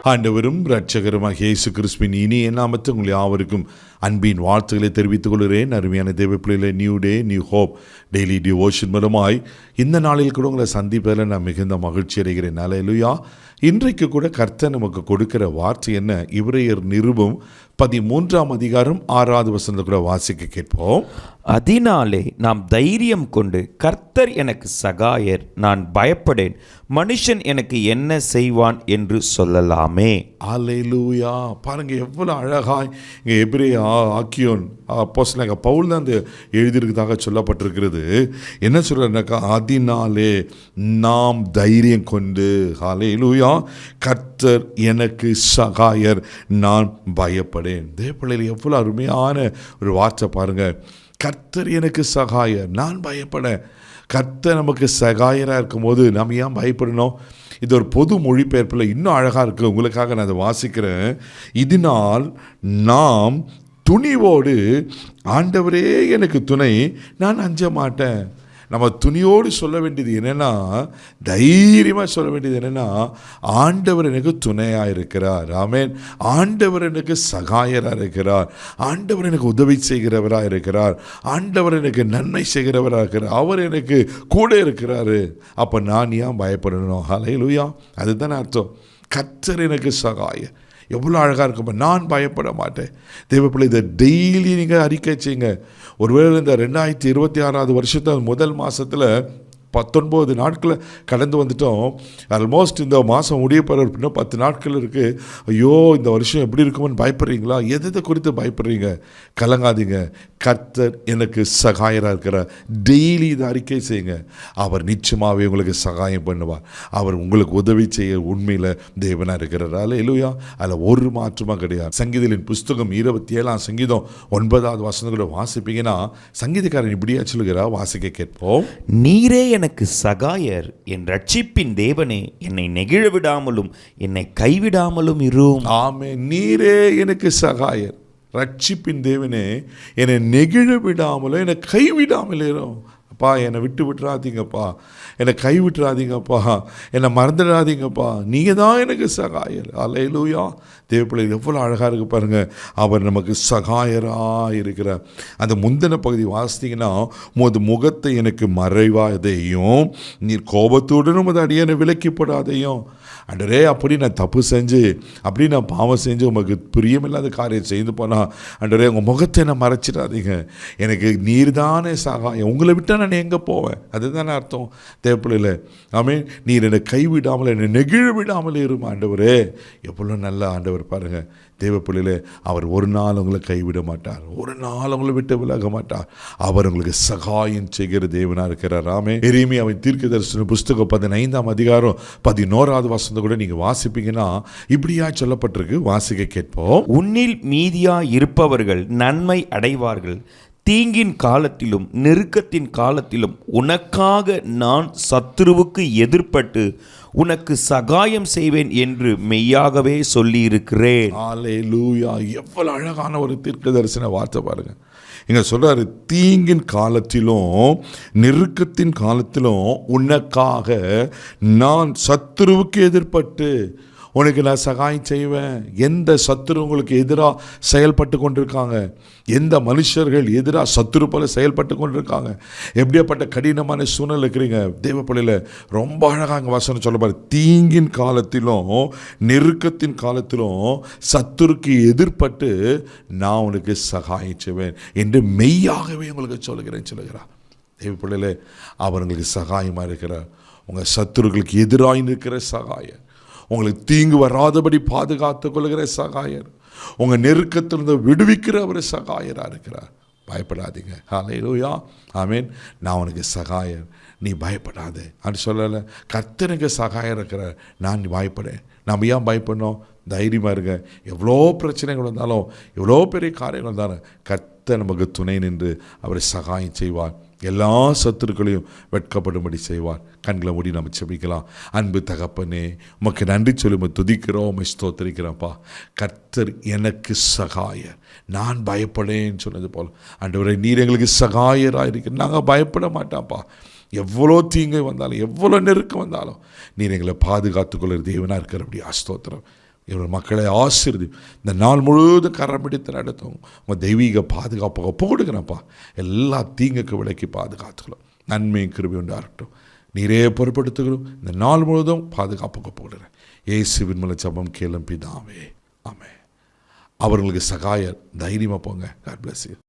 ஆண்டவரும் இரட்சகருமாக இயேசு கிறிஸ்துவின் இனிய நாமத்தில் உங்கள் யாவருக்கும் அன்பின் வாழ்த்துக்களை தெரிவித்துக் கொள்கிறேன். அருமையான தேவ பிள்ளைகளே, new day new hope daily devotion மூலமாய் இந்த நாளில் கூட உங்களை சந்திப்பதில் நான் மிகுந்த மகிழ்ச்சி அடைகிறேன். அல்லேலூயா. இன்றைக்கு கூட கர்த்தர் நமக்கு கொடுக்கிற வார்த்தை என்ன? எபிரேயர் நிருபம் 13 கூட வாசிக்க கேட்போம். அதனாலே நாம் தைரியம் கொண்டு, கர்த்தர் எனக்கு சகாயர், நான் பயப்படேன், மனுஷன் எனக்கு என்ன செய்வான் என்று சொல்லலாமே. அல்லேலூயா. பாருங்க எவ்வளவு அழகாய் இங்கே எபிரேய ஆக்கியோன் அப்போஸ்தலனாகிய பவுல் தான் அந்த எழுதியிருக்கிறதாக சொல்லப்பட்டிருக்கிறது. என்ன சொல்றேன்னாக்கா, அதனாலே நாம் தைரியம் கொண்டு, அல்லேலூயா, கர்த்தர் எனக்கு சகாயர், நான் பயப்படேன். தேவப்பிள்ளையில் எவ்வளவு அருமையான ஒரு வார்த்தை பாருங்க. கர்த்தர் எனக்கு சகாயர், நான் பயப்பட. கர்த்தர் நமக்கு சகாயராக இருக்கும்போது நம்ம ஏன் பயப்படணும்? இது ஒரு பொது மொழிபெயர்ப்பில் இன்னும் அழகாக இருக்குது. உங்களுக்காக நான் அதை வாசிக்கிறேன். இதனால் நாம் துணிவோடு, ஆண்டவரே எனக்கு துணை, நான் அஞ்ச மாட்டேன். நம்ம துணியோடு சொல்ல வேண்டியது என்னென்னா, தைரியமாக சொல்ல வேண்டியது என்னென்னா, ஆண்டவர் எனக்கு துணையாக இருக்கிறார். ஆமென். ஆண்டவர் எனக்கு சகாயராக இருக்கிறார். ஆண்டவர் எனக்கு உதவி செய்கிறவராக இருக்கிறார். ஆண்டவர் எனக்கு நன்மை செய்கிறவராக இருக்கிறார். அவர் எனக்கு கூட இருக்கிறாரு. அப்போ நான் ஏன் பயப்படணும்? ஹல்லேலூயா. அதுதான் அர்த்தம். கர்த்தர் எனக்கு சகாயர். எவ்வளோ அழகாக இருக்கும். நான் பயப்பட மாட்டேன். தேவப்பிள்ளை, இதை டெய்லி நீங்கள் அறிக்கை செய்யுங்க. ஒருவேளை இந்த 2026 முதல் மாதத்தில் 19 நாட்களை கடந்து வந்துட்டோம். ஆல்மோஸ்ட் இந்த மாதம் முடிய போகிற இன்னும் 10 நாட்கள் இருக்குது. ஐயோ, இந்த வருஷம் எப்படி இருக்குமோன்னு பயப்படுறீங்களா? எதை குறித்து பயப்படுறீங்க? கலங்காதீங்க. கர்த்தர் எனக்கு சகாயராக இருக்கிறார். டெய்லி இதை அறிக்கை செய்யுங்க. அவர் நிச்சயமாகவே உங்களுக்கு சகாயம் பண்ணுவார். அவர் உங்களுக்கு உதவி செய்ய உண்மையில் தேவனாக இருக்கிறார். அல்லேலூயா. அதில் ஒரு மாற்றமாக கிடையாது. சங்கீதங்களின் புஸ்தகம் 27 சங்கீதம் 9 கூட வாசிப்பீங்கன்னா, சங்கீதக்காரன் இப்படியா சொல்லுகிறா, வாசிக்க கேட்போம். நீரே எனக்கு சகாயர், என் ரட்சிப்பின் தேவனே, என்னை நெகிழ விடாமலும் என்னை கைவிடாமலும் இரும். ஆமென். நீரே எனக்கு சகாயர், ரட்சிப்பின் தேவனே, என்னை நெகிழ விடாமலும் என்னை கைவிடாமல் இரும். அப்பா, என்னை விட்டு விட்டுறாதீங்கப்பா, என்னை கை விட்டுறாதீங்கப்பா, என்னை மறந்துடாதீங்கப்பா, நீங்கள் தான் எனக்கு சகாயர். அல்லேலூயா. தேவப்பிள்ளை எவ்வளோ அழகாக இருக்குது பாருங்கள். அவர் நமக்கு சகாயராக இருக்கிறார். அந்த முந்தின பகுதி வாசித்தீங்கன்னா, உமது முகத்தை எனக்கு மறைவாதையும், நீர் கோபத்துடனும் அது அடியனை விலக்கிப்படாதையும். அண்டரே, அப்படி நான் தப்பு செஞ்சு, அப்படி நான் பாவம் செஞ்சு உமக்கு பிரியமில்லாத காரியம் செய்து போனால், அண்டரே உங்கள் முகத்தை என்னை மறைச்சிடாதீங்க. எனக்கு நீர் தானே சகாயம். உங்களை விட்டால் நான் எங்கே போவேன்? அதுதானே அர்த்தம் தேவப்பிள்ளையில். ஆமென். நீர் என்னை கைவிடாமல், என்னை நெகிழ விடாமல் இரும் ஆண்டவரே. எவ்வளோ நல்ல ஆண்டவர் பாருங்கள். தேவப்பிள்ளையில் அவர் ஒரு நாள் உங்களை கைவிட மாட்டார். ஒரு நாள் உங்களை விட்டு விலக மாட்டார். அவர் உங்களுக்கு சகாயம் செய்கிற தேவனாக இருக்கிறார். ஆமென். எரேமியாவின் தீர்க்கதரிசன புஸ்தகம் 15 கூட நீங்கள் வாசிப்பீங்கன்னா இப்படியா சொல்லப்பட்டிருக்கு. வாசிக்க கேட்போம். உன்னில் மீதியா இருப்பவர்கள் நன்மை அடைவார்கள். தீங்கின் காலத்திலும் நெருக்கத்தின் காலத்திலும் உனக்காக நான் சத்துருவுக்கு எதிர்ப்பட்டு உனக்கு சகாயம் செய்வேன் என்று மெய்யாகவே சொல்லி இருக்கிறேன். அல்லேலூயா. எவ்வளவு அழகான ஒரு தீர்க்க தரிசன வார்த்தை பாருங்க. இங்க சொல்றாரு, தீங்கின் காலத்திலும் நெருக்கத்தின் காலத்திலும் உனக்காக நான் சத்துருவுக்கு எதிர்ப்பட்டு உனக்கு நான் சகாயம் செய்வேன். எந்த சத்துரு உங்களுக்கு எதிராக செயல்பட்டு கொண்டிருக்காங்க, எந்த மனுஷர்கள் எதிராக சத்துரு போல செயல்பட்டு கொண்டிருக்காங்க, எப்படியாப்பட்ட கடினமான சூழ்நிலை இருக்கிறீங்க, தேவப்பிள்ளையில் ரொம்ப அழகாக வசனம் சொல்லப்பாரு. தீங்கின் காலத்திலும் நெருக்கத்தின் காலத்திலும் சத்துருக்கு எதிர்பட்டு நான் உனக்கு சகாயம் செய்வேன் என்று மெய்யாகவே உங்களுக்கு சொல்லுகிறார். தேவப்பிள்ளையில் அவர் உங்களுக்கு சகாயமாக இருக்கிறார். உங்கள் சத்துருக்களுக்கு எதிராக இருக்கிற சகாயம், உங்களுக்கு தீங்கு வராதபடி பாதுகாத்து கொள்கிற சகாயர், உங்கள் நெருக்கத்திலிருந்து விடுவிக்கிற ஒரு சகாயராக இருக்கிறார். பயப்படாதீங்க. ஹல்லேலூயா. ஆமென். நான் உனக்கு சகாயர், நீ பயப்படாது அப்படி சொல்லலை. கர்த்தருக்கு சகாயம் இருக்கிறார், நான் பயப்படேன். நம்ம ஏன் பயப்படணும்? தைரியமாக இருங்க. எவ்வளோ பிரச்சனைகள் வந்தாலும், எவ்வளோ பெரிய காரியங்கள் வந்தாலும் கர்த்தர் நமக்கு துணை நின்று அவரை சகாயம் செய்வார். எல்லா சத்துருக்களையும் வெட்கப்படும்படி செய்வார். கண்களை மூடி நம்ம செபிக்கலாம். அன்பு தகப்பனே, உமக்கு நன்றி சொல்லி துதிக்கிறோம், உம்மை ஸ்தோத்திரிக்கிறோம்ப்பா. கர்த்தர் எனக்கு சகாயர், நான் பயப்படேன்னு சொன்னது போல் ஆண்டவரே, நீர் எங்களுக்கு சகாயராக இருக்கிற, நாங்கள் பயப்பட மாட்டோம்ப்பா. எவ்வளோ தீங்கை வந்தாலும், எவ்வளோ நெருக்கம் வந்தாலும் நீர் எங்களை பாதுகாத்துக்கொள்கிற தேவனாக இருக்கிறபடி ஸ்தோத்திரம். இவர்கள் மக்களை ஆசீர்வதி. இந்த நாள் முழுவதும் கரம் பிடித்து நடத்தும். உங்கள் தெய்வீக பாதுகாப்பாக ஒப்பு கொடுக்குறேன்ப்பா. எல்லா தீங்குக்கு விலக்கி பாதுகாத்துக்கலாம். நன்மையும் கிருபை உண்டாகட்டும். நீரே பொறுப்படுத்துகிறோம். இந்த நாள் முழுவதும் பாதுகாப்புக்கு ஒப்பு கொடுக்குறேன். இயேசுவின் மூலம் ஜெபம் கேளும் பிதாவே, ஆமென். அவர்களுக்கு சகாயர். தைரியமாக போங்க. God bless you.